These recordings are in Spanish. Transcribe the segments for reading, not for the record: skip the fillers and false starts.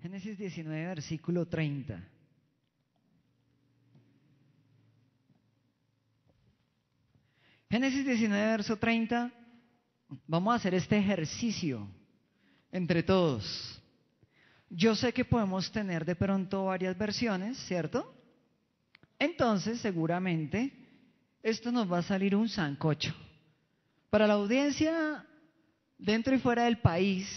Génesis 19, versículo 30. Génesis 19, verso 30. Vamos a hacer este ejercicio entre todos. Yo sé que podemos tener de pronto varias versiones, ¿cierto? Entonces, seguramente, esto nos va a salir un sancocho. Para la audiencia dentro y fuera del país,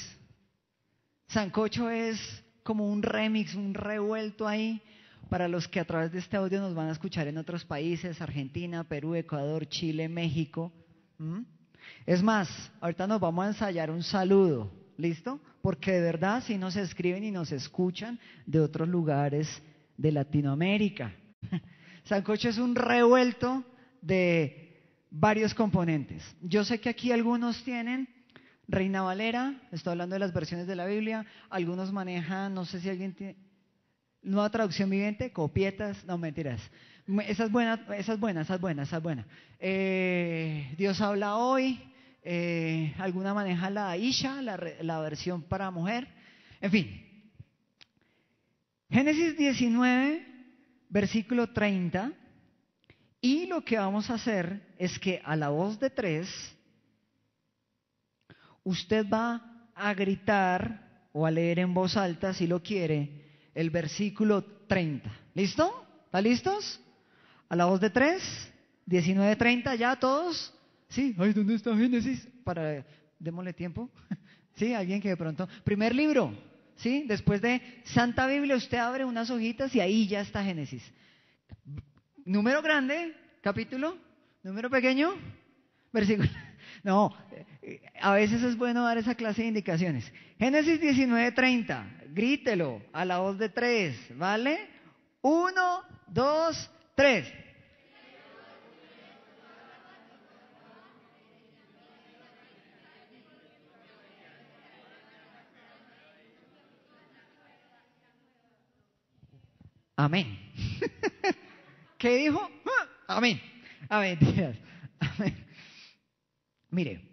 sancocho es como un remix, un revuelto ahí. Para los que a través de este audio nos van a escuchar en otros países, Argentina, Perú, Ecuador, Chile, México. Es más, ahorita nos vamos a ensayar un saludo, ¿listo? Porque de verdad sí nos escriben y nos escuchan de otros lugares de Latinoamérica. Sancocho es un revuelto de varios componentes. Yo sé que aquí algunos tienen Reina Valera, estoy hablando de las versiones de la Biblia, algunos manejan, no sé si alguien tiene Nueva Traducción Viviente, copietas, no mentiras. Esa es buena, esa es buena, esa es buena, esa es buena. Dios habla hoy, alguna maneja la Isha, la versión para mujer. En fin, Génesis 19, versículo 30. Y lo que vamos a hacer es que a la voz de 3, usted va a gritar o a leer en voz alta, si lo quiere, el versículo 30. ¿Listo? ¿Están listos? A la voz de 3, 19:30, ¿ya todos? ¿Sí? Ay, ¿dónde está Génesis? Démosle tiempo. ¿Sí? Alguien que de pronto... Primer libro, ¿sí? Después de Santa Biblia, usted abre unas hojitas y ahí ya está Génesis. Número grande, capítulo. Número pequeño, versículo. No, a veces es bueno dar esa clase de indicaciones. Génesis 19:30, grítelo a la voz de 3, ¿vale? 1, 2, 3. Amén. ¿Qué dijo? Amén. Amén. Amén. Mire,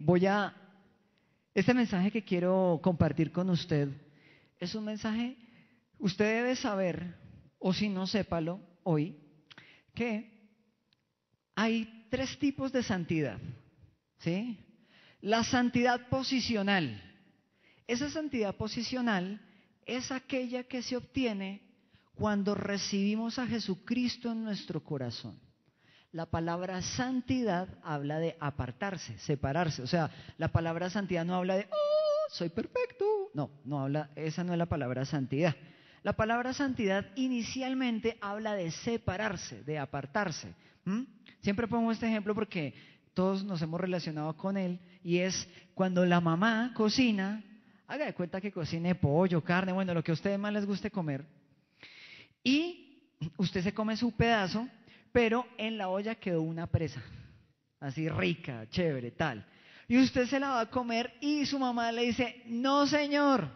este mensaje que quiero compartir con usted es un mensaje, usted debe saber, o si no, sépalo hoy, que hay 3 tipos de santidad, ¿sí? La santidad posicional. Esa santidad posicional es aquella que se obtiene cuando recibimos a Jesucristo en nuestro corazón. La palabra santidad habla de apartarse, separarse. O sea, la palabra santidad no habla de, oh, soy perfecto. No habla, esa no es la palabra santidad. La palabra santidad inicialmente habla de separarse, de apartarse. Siempre pongo este ejemplo porque todos nos hemos relacionado con él y es cuando la mamá cocina, haga de cuenta que cocine pollo, carne, bueno, lo que a ustedes más les guste comer. Y usted se come su pedazo, pero en la olla quedó una presa, así rica, chévere, tal. Y usted se la va a comer y su mamá le dice, no señor,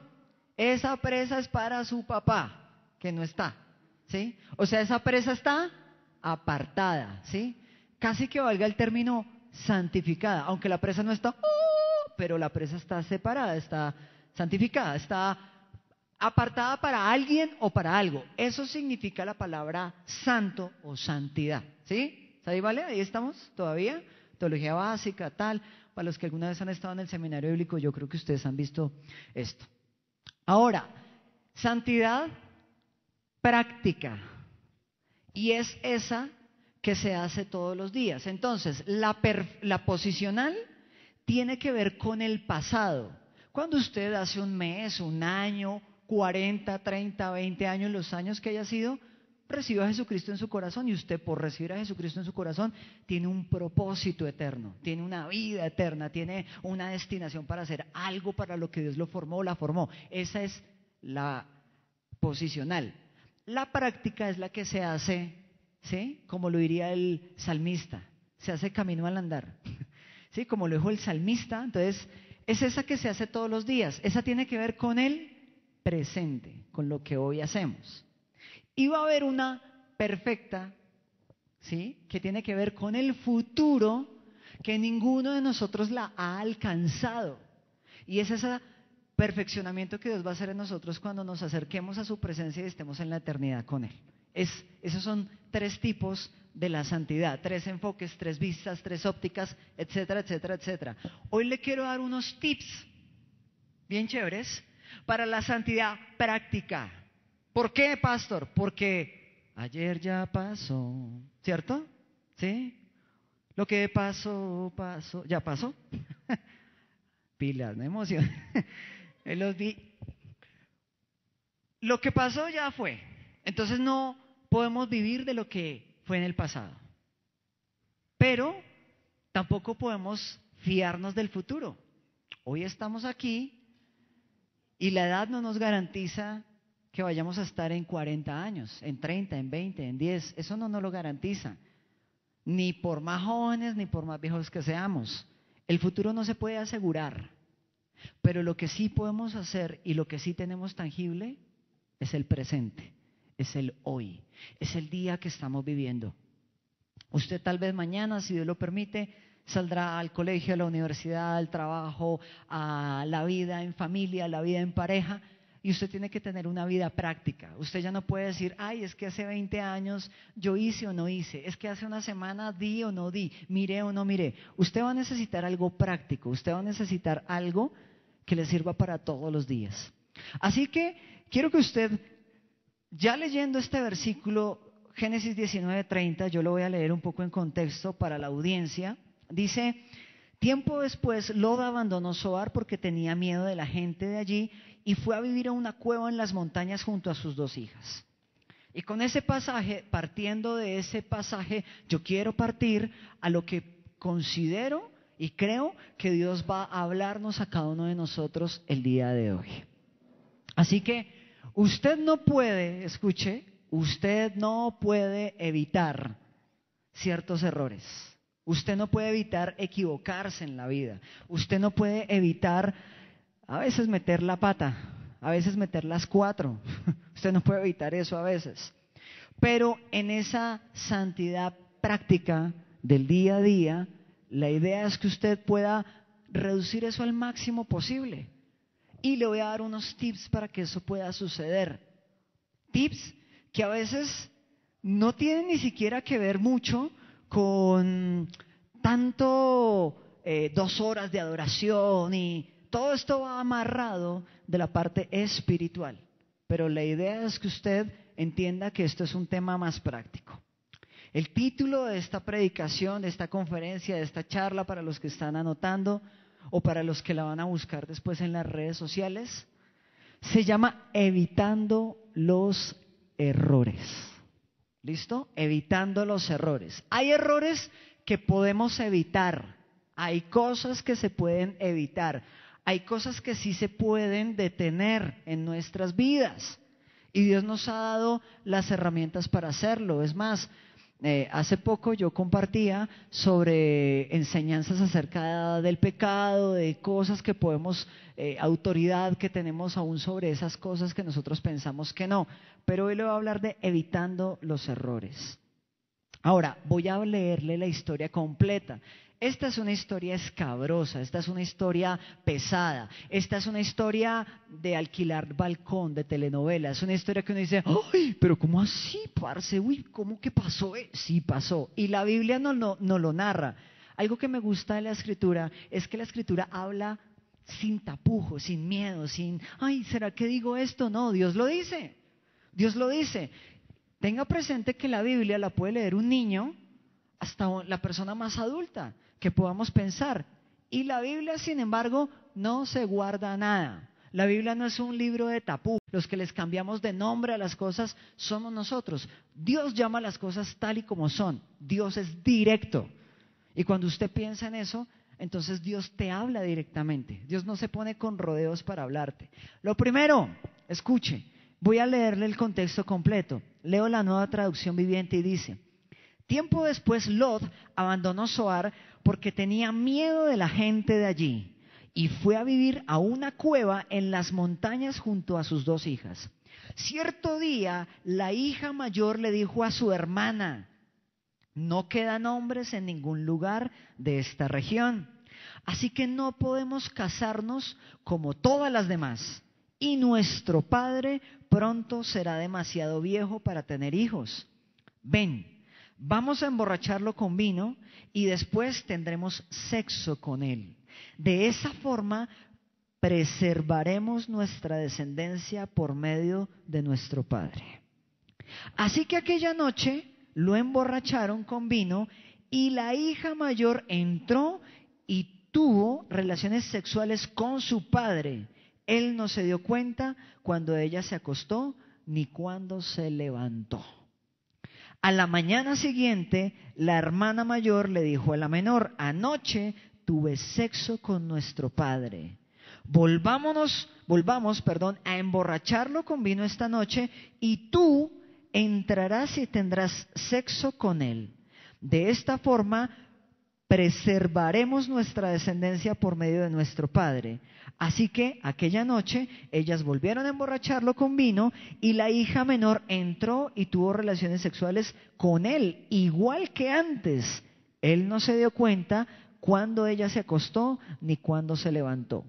esa presa es para su papá, que no está, ¿sí? O sea, esa presa está apartada, ¿sí? Casi que valga el término santificada, aunque la presa no está, pero la presa está separada, está santificada, está apartada para alguien o para algo. Eso significa la palabra santo o santidad, ¿sí? ¿Ahí vale? Ahí estamos todavía. Teología básica, tal. Para los que alguna vez han estado en el seminario bíblico, yo creo que ustedes han visto esto. Ahora, santidad práctica. Y es esa que se hace todos los días. Entonces, la posicional tiene que ver con el pasado. Cuando usted hace un mes, un año, 40, 30, 20 años, los años que haya sido, recibió a Jesucristo en su corazón y usted por recibir a Jesucristo en su corazón tiene un propósito eterno, tiene una vida eterna, tiene una destinación para hacer algo para lo que Dios lo formó o la formó. Esa es la posicional. La práctica es la que se hace, ¿sí? Como lo diría el salmista, se hace camino al andar, ¿sí? Como lo dijo el salmista, entonces es esa que se hace todos los días, esa tiene que ver con el presente, con lo que hoy hacemos. Y va a haber una perfecta, ¿sí? Que tiene que ver con el futuro, que ninguno de nosotros la ha alcanzado. Y es esa perfeccionamiento que Dios va a hacer en nosotros cuando nos acerquemos a su presencia y estemos en la eternidad con Él. Esos son 3 tipos de la santidad, 3 enfoques, 3 vistas, 3 ópticas, etcétera, etcétera, etcétera. Hoy le quiero dar unos tips bien chéveres para la santidad práctica. ¿Por qué, pastor? Porque ayer ya pasó, ¿cierto? ¿Sí? Lo que pasó, pasó. ¿Ya pasó? Pilas, no emoción. Lo que pasó ya fue. Entonces no podemos vivir de lo que fue en el pasado. Pero tampoco podemos fiarnos del futuro. Hoy estamos aquí y la edad no nos garantiza que vayamos a estar en 40 años, en 30, en 20, en 10. Eso no nos lo garantiza. Ni por más jóvenes ni por más viejos que seamos. El futuro no se puede asegurar. Pero lo que sí podemos hacer y lo que sí tenemos tangible es el presente, es el hoy, es el día que estamos viviendo. Usted tal vez mañana, si Dios lo permite, saldrá al colegio, a la universidad, al trabajo, a la vida en familia, a la vida en pareja, y usted tiene que tener una vida práctica. Usted ya no puede decir, ay, es que hace 20 años yo hice o no hice, es que hace una semana di o no di, miré o no miré. Usted va a necesitar algo práctico, usted va a necesitar algo que le sirva para todos los días. Así que quiero que usted, ya leyendo este versículo, Génesis 19:30, yo lo voy a leer un poco en contexto para la audiencia. Dice, tiempo después Lot abandonó Zoar porque tenía miedo de la gente de allí y fue a vivir a una cueva en las montañas junto a sus 2 hijas. Y con ese pasaje, partiendo de ese pasaje, yo quiero partir a lo que considero y creo que Dios va a hablarnos a cada uno de nosotros el día de hoy. Así que usted no puede, escuche, usted no puede evitar ciertos errores. Usted no puede evitar equivocarse en la vida. Usted no puede evitar a veces meter la pata, a veces meter las 4. Usted no puede evitar eso a veces. Pero en esa santidad práctica del día a día, la idea es que usted pueda reducir eso al máximo posible. Y le voy a dar unos tips para que eso pueda suceder. Tips que a veces no tienen ni siquiera que ver mucho con tanto 2 horas de adoración y todo esto va amarrado de la parte espiritual. Pero la idea es que usted entienda que esto es un tema más práctico. El título de esta predicación, de esta conferencia, de esta charla, para los que están anotando o para los que la van a buscar después en las redes sociales, se llama Evitando los errores. ¿Listo? Evitando los errores. Hay errores que podemos evitar, hay cosas que se pueden evitar, hay cosas que sí se pueden detener en nuestras vidas. Y Dios nos ha dado las herramientas para hacerlo. Es más, hace poco yo compartía sobre enseñanzas acerca del pecado, de cosas que podemos, autoridad que tenemos aún sobre esas cosas que nosotros pensamos que no. Pero hoy le voy a hablar de evitando los errores. Ahora, voy a leerle la historia completa. Esta es una historia escabrosa, esta es una historia pesada, esta es una historia de alquilar balcón, de telenovela, es una historia que uno dice, ¡ay, pero cómo así, parce! Uy, ¿cómo que pasó? Sí pasó. Y la Biblia no lo narra. Algo que me gusta de la Escritura es que la Escritura habla sin tapujos, sin miedo, sin, ¡ay, ¿será que digo esto? No, Dios lo dice. Dios lo dice. Tenga presente que la Biblia la puede leer un niño hasta la persona más adulta que podamos pensar. Y la Biblia, sin embargo, no se guarda nada. La Biblia no es un libro de tapujos. Los que les cambiamos de nombre a las cosas somos nosotros. Dios llama las cosas tal y como son. Dios es directo. Y cuando usted piensa en eso, entonces Dios te habla directamente. Dios no se pone con rodeos para hablarte. Lo primero, escuche, voy a leerle el contexto completo. Leo la Nueva Traducción Viviente y dice: tiempo después Lot abandonó Zoar porque tenía miedo de la gente de allí y fue a vivir a una cueva en las montañas junto a sus 2 hijas. Cierto día la hija mayor le dijo a su hermana: no quedan hombres en ningún lugar de esta región, Así que no podemos casarnos como todas las demás. Y nuestro padre pronto será demasiado viejo para tener hijos. Ven, vamos a emborracharlo con vino y después tendremos sexo con él. De esa forma preservaremos nuestra descendencia por medio de nuestro padre. Así que aquella noche lo emborracharon con vino y la hija mayor entró y tuvo relaciones sexuales con su padre. Él no se dio cuenta cuando ella se acostó ni cuando se levantó. A la mañana siguiente, la hermana mayor le dijo a la menor: anoche tuve sexo con nuestro padre. Volvamos, a emborracharlo con vino esta noche y tú entrarás y tendrás sexo con él. De esta forma preservaremos nuestra descendencia por medio de nuestro padre. Así que aquella noche ellas volvieron a emborracharlo con vino y la hija menor entró y tuvo relaciones sexuales con él, igual que antes. Él no se dio cuenta cuando ella se acostó ni cuando se levantó.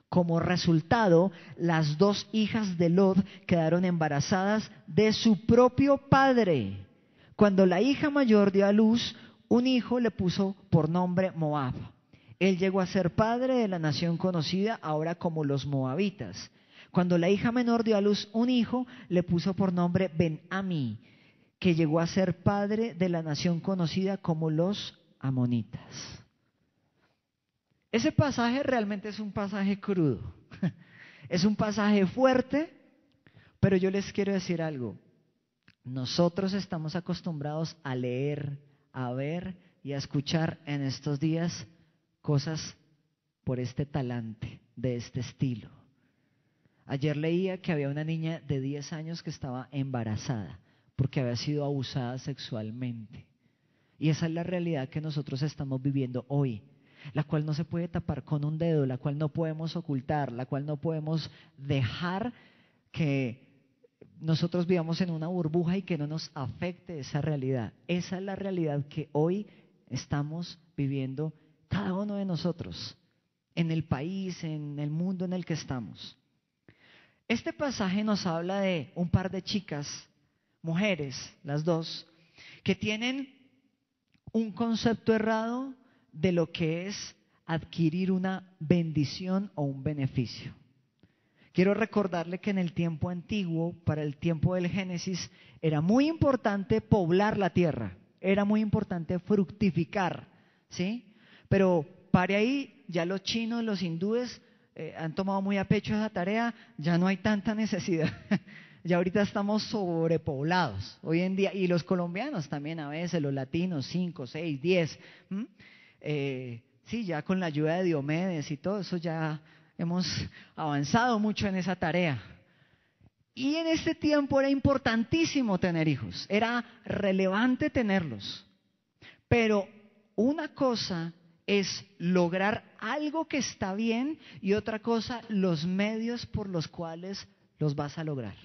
Como resultado, las dos hijas de Lot quedaron embarazadas de su propio padre. Cuando la hija mayor dio a luz un hijo, le puso por nombre Moab. Él llegó a ser padre de la nación conocida ahora como los moabitas. Cuando la hija menor dio a luz un hijo, le puso por nombre Ben-Ammi, que llegó a ser padre de la nación conocida como los amonitas. Ese pasaje realmente es un pasaje crudo, es un pasaje fuerte, pero yo les quiero decir algo. Nosotros estamos acostumbrados a leer, a ver y a escuchar en estos días cosas por este talante, de este estilo. Ayer leía que había una niña de 10 años que estaba embarazada porque había sido abusada sexualmente. Y esa es la realidad que nosotros estamos viviendo hoy, la cual no se puede tapar con un dedo, la cual no podemos ocultar, la cual no podemos dejar que nosotros vivamos en una burbuja y que no nos afecte esa realidad. Esa es la realidad que hoy estamos viviendo cada uno de nosotros, en el país, en el mundo en el que estamos. Este pasaje nos habla de un par de chicas, mujeres, las dos, que tienen un concepto errado de lo que es adquirir una bendición o un beneficio. Quiero recordarle que en el tiempo antiguo, para el tiempo del Génesis, era muy importante poblar la tierra, era muy importante fructificar, ¿sí? Pero pare ahí, ya los chinos, los hindúes han tomado muy a pecho esa tarea, ya no hay tanta necesidad. Ya ahorita estamos sobrepoblados hoy en día, y los colombianos también a veces, los latinos, 5, 6, 10. Sí, ya con la ayuda de Diomedes y todo eso ya hemos avanzado mucho en esa tarea. Y en este tiempo era importantísimo tener hijos, era relevante tenerlos. Pero una cosa es lograr algo que está bien y otra cosa los medios por los cuales los vas a lograr.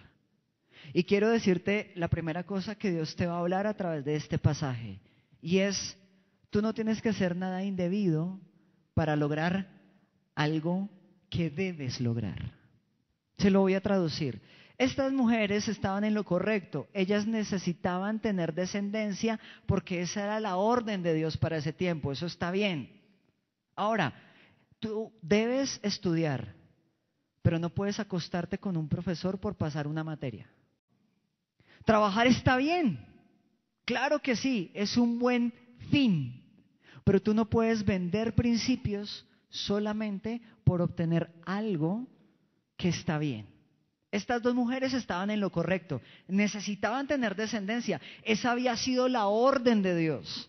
Y quiero decirte la primera cosa que Dios te va a hablar a través de este pasaje, y es: tú no tienes que hacer nada indebido para lograr algo que debes lograr. Se lo voy a traducir. Estas mujeres estaban en lo correcto. Ellas necesitaban tener descendencia porque esa era la orden de Dios para ese tiempo. Eso está bien. Ahora, tú debes estudiar, pero no puedes acostarte con un profesor por pasar una materia. Trabajar está bien. Claro que sí, es un buen fin. Pero tú no puedes vender principios solamente por obtener algo que está bien. Estas dos mujeres estaban en lo correcto, necesitaban tener descendencia, esa había sido la orden de Dios.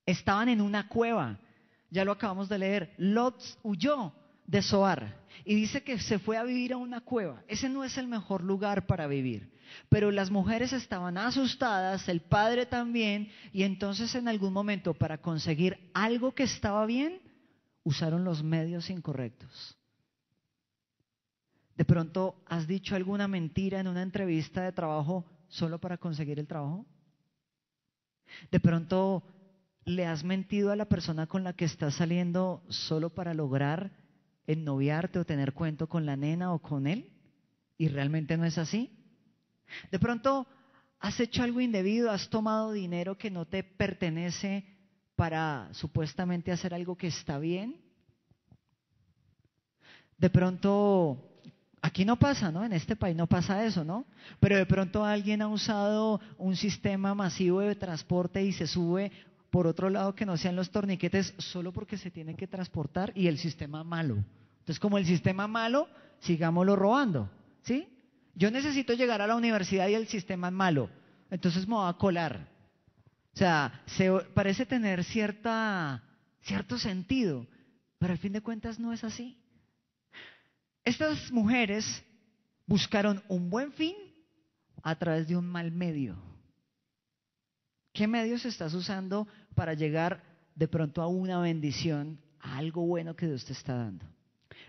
Estaban en una cueva, ya lo acabamos de leer. Lot huyó de Zoar y dice que se fue a vivir a una cueva. Ese no es el mejor lugar para vivir, pero las mujeres estaban asustadas, el padre también, y entonces en algún momento, para conseguir algo que estaba bien, usaron los medios incorrectos. ¿De pronto has dicho alguna mentira en una entrevista de trabajo solo para conseguir el trabajo? ¿De pronto ¿Le has mentido a la persona con la que estás saliendo solo para lograr ennoviarte o tener cuento con la nena o con él? ¿Y realmente no es así? De pronto has hecho algo indebido, has tomado dinero que no te pertenece para supuestamente hacer algo que está bien. De pronto, aquí no pasa, ¿no? En este país no pasa eso, ¿no? Pero de pronto alguien ha usado un sistema masivo de transporte y se sube por otro lado que no sean los torniquetes solo porque se tiene que transportar y el sistema malo. Entonces, como el sistema malo, sigámoslo robando, ¿sí? Yo necesito llegar a la universidad y el sistema es malo, entonces me voy a colar. O sea, parece tener cierto sentido, pero al fin de cuentas no es así. Estas mujeres buscaron un buen fin a través de un mal medio. ¿Qué medios estás usando para llegar de pronto a una bendición, a algo bueno que Dios te está dando?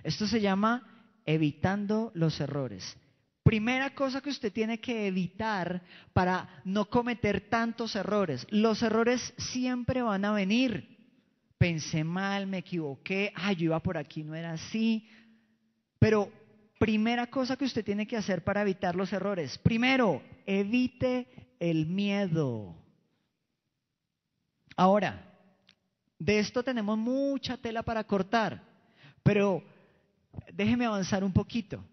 Esto se llama evitando los errores. Primera cosa que usted tiene que evitar para no cometer tantos errores. Los errores siempre van a venir. Pensé mal, me equivoqué, yo iba por aquí, no era así. Pero primera cosa que usted tiene que hacer para evitar los errores. Primero, evite el miedo. Ahora, de esto tenemos mucha tela para cortar, pero déjeme avanzar un poquito.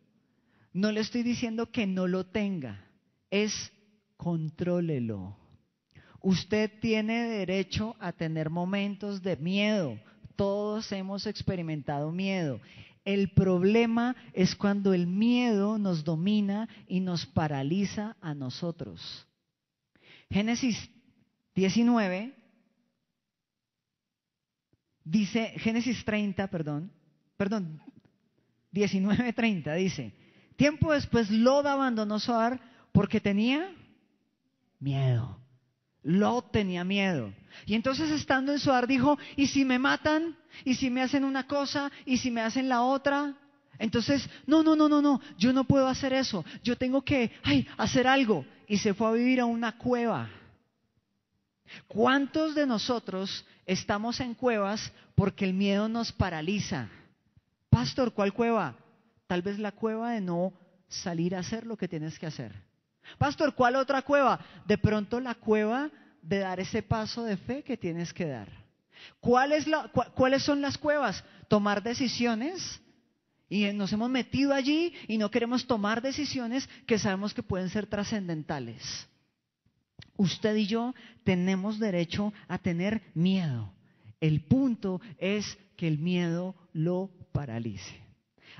No le estoy diciendo que no lo tenga, es contrólelo. Usted tiene derecho a tener momentos de miedo. Todos hemos experimentado miedo. El problema es cuando el miedo nos domina y nos paraliza a nosotros. Génesis 19 dice, Génesis 30, perdón, 19:30 dice: tiempo después Lot abandonó Zoar porque tenía miedo. Lot tenía miedo. Y entonces estando en Zoar dijo: ¿y si me matan? ¿Y si me hacen una cosa? ¿Y si me hacen la otra? Entonces, no, yo no puedo hacer eso. Yo tengo que hacer algo. Y se fue a vivir a una cueva. ¿Cuántos de nosotros estamos en cuevas porque el miedo nos paraliza? Pastor, ¿cuál cueva? Tal vez la cueva de no salir a hacer lo que tienes que hacer. Pastor, ¿cuál otra cueva? De pronto la cueva de dar ese paso de fe que tienes que dar. ¿Cuáles son las cuevas? Tomar decisiones. Y nos hemos metido allí y no queremos tomar decisiones que sabemos que pueden ser trascendentales. Usted y yo tenemos derecho a tener miedo. El punto es que el miedo lo paralice.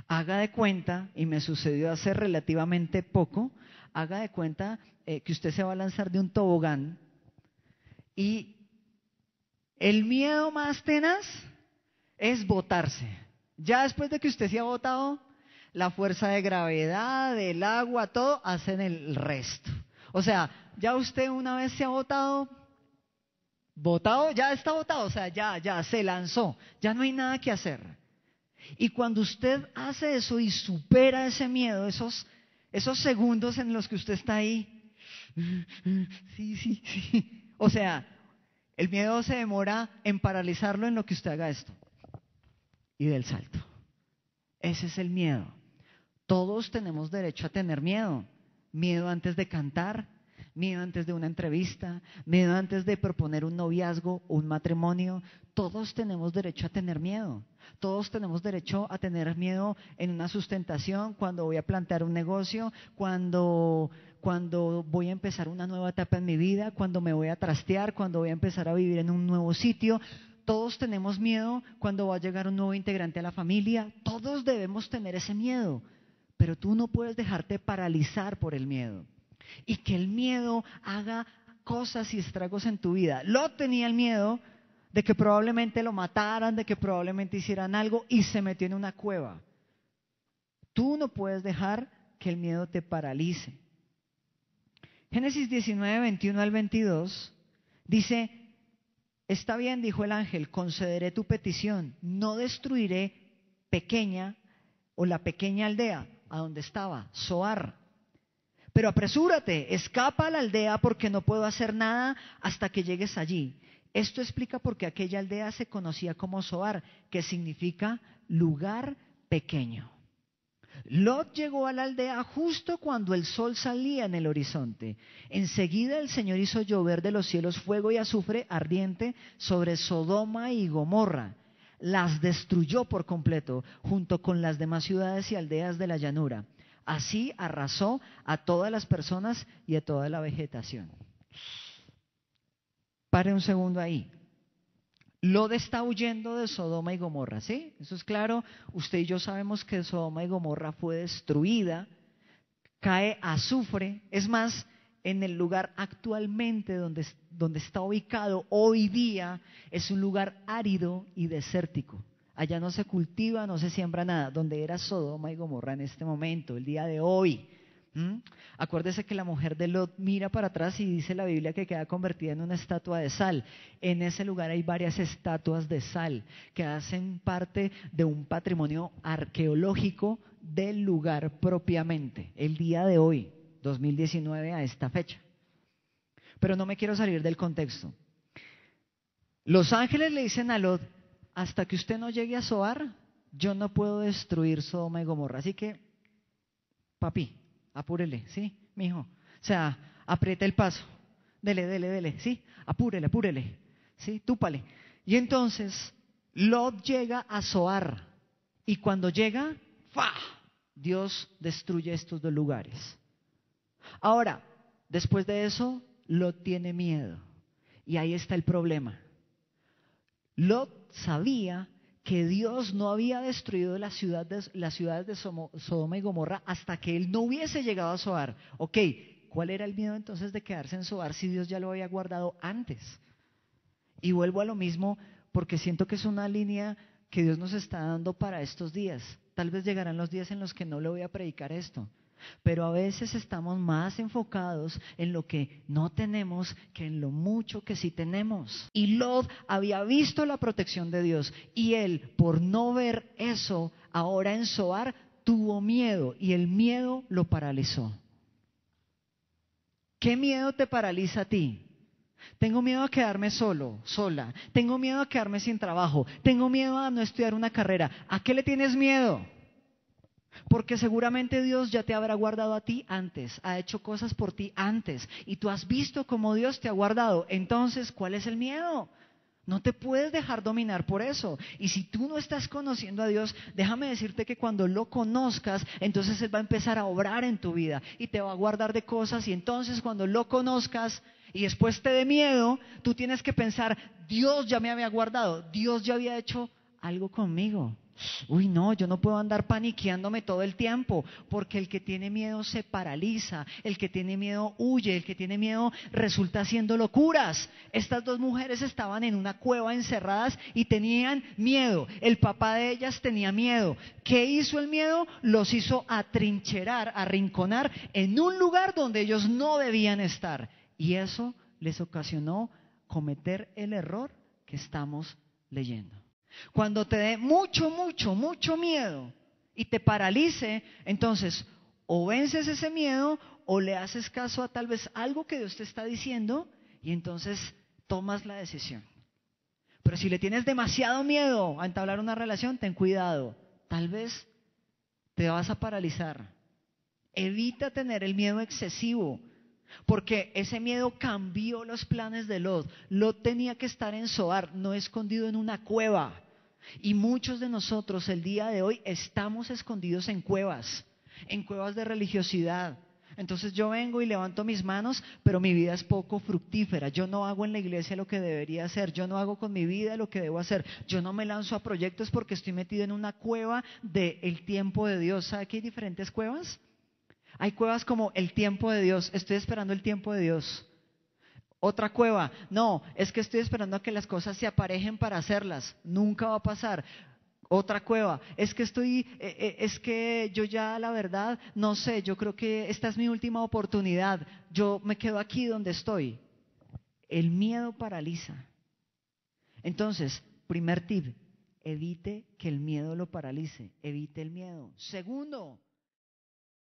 Haga de cuenta, y me sucedió hace relativamente poco, haga de cuenta que usted se va a lanzar de un tobogán y el miedo más tenaz es botarse. Ya después de que usted se ha botado, la fuerza de gravedad, el agua, todo hacen el resto. O sea, ya usted una vez se ha botado, ya está botado, o sea, ya se lanzó, ya no hay nada que hacer. Y cuando usted hace eso y supera ese miedo, esos segundos en los que usted está ahí, sí. O sea, el miedo se demora en paralizarlo en lo que usted haga esto. Y del salto. Ese es el miedo. Todos tenemos derecho a tener miedo. Miedo antes de cantar, miedo antes de una entrevista, miedo antes de proponer un noviazgo o un matrimonio. Todos tenemos derecho a tener miedo. Todos tenemos derecho a tener miedo en una sustentación, cuando voy a plantear un negocio, cuando voy a empezar una nueva etapa en mi vida, cuando me voy a trastear, cuando voy a empezar a vivir en un nuevo sitio. Todos tenemos miedo cuando va a llegar un nuevo integrante a la familia. Todos debemos tener ese miedo, pero tú no puedes dejarte paralizar por el miedo y que el miedo haga cosas y estragos en tu vida. Lot tenía el miedo de que probablemente lo mataran, de que probablemente hicieran algo y se metió en una cueva. Tú no puedes dejar que el miedo te paralice. Génesis 19, 21 al 22 dice: está bien, dijo el ángel, concederé tu petición, no destruiré la pequeña aldea a donde estaba, Zoar. Pero apresúrate, escapa a la aldea porque no puedo hacer nada hasta que llegues allí. Esto explica por qué aquella aldea se conocía como Zoar, que significa lugar pequeño. Lot llegó a la aldea justo cuando el sol salía en el horizonte. Enseguida el Señor hizo llover de los cielos fuego y azufre ardiente sobre Sodoma y Gomorra. Las destruyó por completo, junto con las demás ciudades y aldeas de la llanura. Así arrasó a todas las personas y a toda la vegetación. Pare un segundo ahí. Lot está huyendo de Sodoma y Gomorra, ¿sí? Eso es claro. Usted y yo sabemos que Sodoma y Gomorra fue destruida, cae azufre. Es más, en el lugar actualmente donde está ubicado hoy día, es un lugar árido y desértico. Allá no se cultiva, no se siembra nada, donde era Sodoma y Gomorra en este momento, el día de hoy. Acuérdese que la mujer de Lot mira para atrás y dice la Biblia que queda convertida en una estatua de sal. En ese lugar hay varias estatuas de sal que hacen parte de un patrimonio arqueológico del lugar propiamente, el día de hoy, 2019 a esta fecha. Pero no me quiero salir del contexto. Los ángeles le dicen a Lot: hasta que usted no llegue a Zoar, yo no puedo destruir Sodoma y Gomorra. Así que, papi, apúrele, ¿sí, mijo? O sea, apriete el paso, dele, ¿sí? Apúrele, ¿sí? Túpale. Y entonces, Lot llega a Zoar, y cuando llega, ¡fa!, Dios destruye estos dos lugares. Ahora, después de eso, Lot tiene miedo, y ahí está el problema. Lot sabía que Dios no había destruido las ciudades de Sodoma y Gomorra hasta que él no hubiese llegado a Zoar. Ok, ¿cuál era el miedo entonces de quedarse en Zoar si Dios ya lo había guardado antes? Y vuelvo a lo mismo porque siento que es una línea que Dios nos está dando para estos días. Tal vez llegarán los días en los que no le voy a predicar esto. Pero a veces estamos más enfocados en lo que no tenemos que en lo mucho que sí tenemos. Y Lot había visto la protección de Dios y él, por no ver eso, ahora en Zoar tuvo miedo y el miedo lo paralizó. ¿Qué miedo te paraliza a ti? Tengo miedo a quedarme solo, sola. Tengo miedo a quedarme sin trabajo. Tengo miedo a no estudiar una carrera. ¿A qué le tienes miedo? Porque seguramente Dios ya te habrá guardado a ti antes, ha hecho cosas por ti antes y tú has visto cómo Dios te ha guardado. Entonces, ¿cuál es el miedo? No te puedes dejar dominar por eso. Y si tú no estás conociendo a Dios, déjame decirte que cuando lo conozcas, entonces Él va a empezar a obrar en tu vida y te va a guardar de cosas. Y entonces cuando lo conozcas y después te dé miedo, tú tienes que pensar: Dios ya me había guardado, Dios ya había hecho algo conmigo. Uy, no, yo no puedo andar paniqueándome todo el tiempo, porque el que tiene miedo se paraliza, el que tiene miedo huye, el que tiene miedo resulta haciendo locuras. Estas dos mujeres estaban en una cueva encerradas y tenían miedo. El papá de ellas tenía miedo. ¿Qué hizo el miedo? Los hizo atrincherar, arrinconar en un lugar donde ellos no debían estar. Y eso les ocasionó cometer el error que estamos leyendo. Cuando te dé mucho miedo y te paralice, entonces o vences ese miedo o le haces caso a tal vez algo que Dios te está diciendo y entonces tomas la decisión. Pero si le tienes demasiado miedo a entablar una relación, ten cuidado, tal vez te vas a paralizar. Evita tener el miedo excesivo, porque ese miedo cambió los planes de Lot. Lot tenía que estar en Zoar, no escondido en una cueva. Y muchos de nosotros el día de hoy estamos escondidos en cuevas de religiosidad. Entonces yo vengo y levanto mis manos, pero mi vida es poco fructífera. Yo no hago en la iglesia lo que debería hacer. Yo no hago con mi vida lo que debo hacer. Yo no me lanzo a proyectos porque estoy metido en una cueva del tiempo de Dios. ¿Sabe que hay diferentes cuevas? Hay cuevas como el tiempo de Dios. Estoy esperando el tiempo de Dios. Otra cueva, no, es que estoy esperando a que las cosas se aparejen para hacerlas. Nunca va a pasar. Otra cueva, es que yo ya la verdad, no sé, yo creo que esta es mi última oportunidad. Yo me quedo aquí donde estoy. El miedo paraliza. Entonces, primer tip, evite que el miedo lo paralice. Evite el miedo. Segundo,